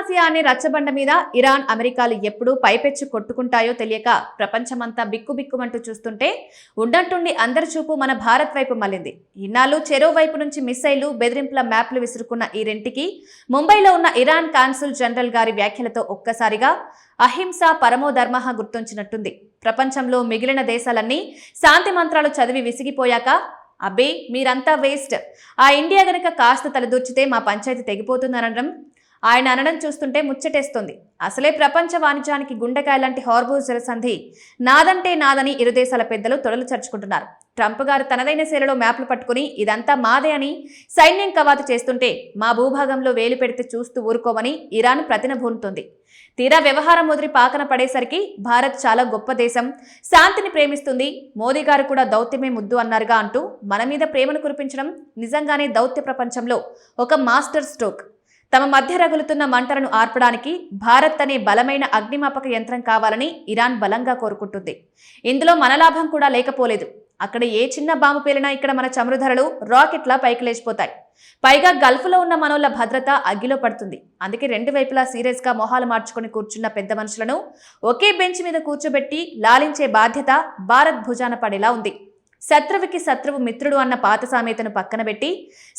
పశ్చిమాసియా అనే రచ్చబండ మీద ఇరాన్ అమెరికాలు ఎప్పుడు పైపెచ్చు కొట్టుకుంటాయో తెలియక ప్రపంచమంతా బిక్కుబిక్కుమంటూ చూస్తుంటే ఉన్నట్టుండి అందరి చూపు మన భారత్ వైపు మళ్ళింది. ఇన్నాళ్ళు చెరో వైపు నుంచి మిసైళ్లు బెదిరింపుల మ్యాప్లు విసురుకున్న ఈ రెంటికి ముంబైలో ఉన్న ఇరాన్ కాన్సుల్ జనరల్ గారి వ్యాఖ్యలతో ఒక్కసారిగా అహింస పరమో ధర్మః గుర్తొచ్చినట్టుంది. ప్రపంచంలో మిగిలిన దేశాలన్నీ శాంతి మంత్రాలు చదివి విసిగిపోయాక అబ్బే మీరంతా వేస్ట్, ఆ ఇండియా గనక కాస్త తలదూర్చితే మా పంచాయతీ తెగిపోతుందనడం ఆయన అనడం చూస్తుంటే ముచ్చటేస్తుంది. అసలే ప్రపంచ వాణిజ్యానికి గుండెకాయ లాంటి హార్మోజ్ జలసంధి నాదంటే నాదని ఇరు దేశాల పెద్దలు తొడలు చర్చుకుంటున్నారు. ట్రంప్ గారు తనదైన శైలిలో మ్యాప్లు పట్టుకుని ఇదంతా మాదే అని సైన్యం కవాతు చేస్తుంటే మా భూభాగంలో వేలు పెడితే చూస్తూ ఊరుకోమని ఇరాన్ ప్రతినబూనుతోంది. తీరా వ్యవహారం ముదిరి పాకన పడేసరికి భారత్ చాలా గొప్ప దేశం, శాంతిని ప్రేమిస్తుంది, మోదీ గారు కూడా దౌత్యమే ముద్దు అన్నారుగా అంటూ మన మీద ప్రేమను కురిపించడం నిజంగానే దౌత్య ప్రపంచంలో ఒక మాస్టర్ స్ట్రోక్. తమ మధ్య రగులుతున్న మంటలను ఆర్పడానికి భారత్ అనే బలమైన అగ్నిమాపక యంత్రం కావాలని ఇరాన్ బలంగా కోరుకుంటుంది. ఇందులో మన లాభం కూడా లేకపోలేదు. అక్కడ ఏ చిన్న బాంబు పేలినా ఇక్కడ మన చమురు ధరలు రాకెట్లా పైకి లేచిపోతాయి. పైగా గల్ఫ్లో ఉన్న మనోళ్ల భద్రత అగ్గిలో పడుతుంది. అందుకే రెండు వైపులా సీరియస్ గా మొహాలు మార్చుకుని కూర్చున్న పెద్ద మనుషులను ఒకే బెంచ్ మీద కూర్చోబెట్టి లాలించే బాధ్యత భారత్ భుజాన పడేలా ఉంది. శత్రువుకి శత్రువు మిత్రుడు అన్న పాత సామెతను పక్కన పెట్టి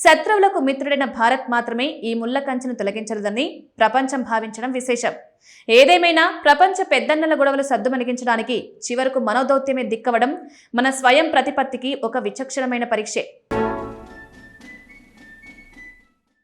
శత్రువులకు మిత్రుడైన భారత్ మాత్రమే ఈ ముళ్ల కంచెను తొలగించలేదని ప్రపంచం భావించడం విశేషం. ఏదేమైనా ప్రపంచ పెద్దన్నల గొడవలు సద్దుమణిగించడానికి చివరకు మనోదౌత్యమే దిక్కవడం మన స్వయం ప్రతిపత్తికి ఒక విచక్షణమైన పరీక్షే.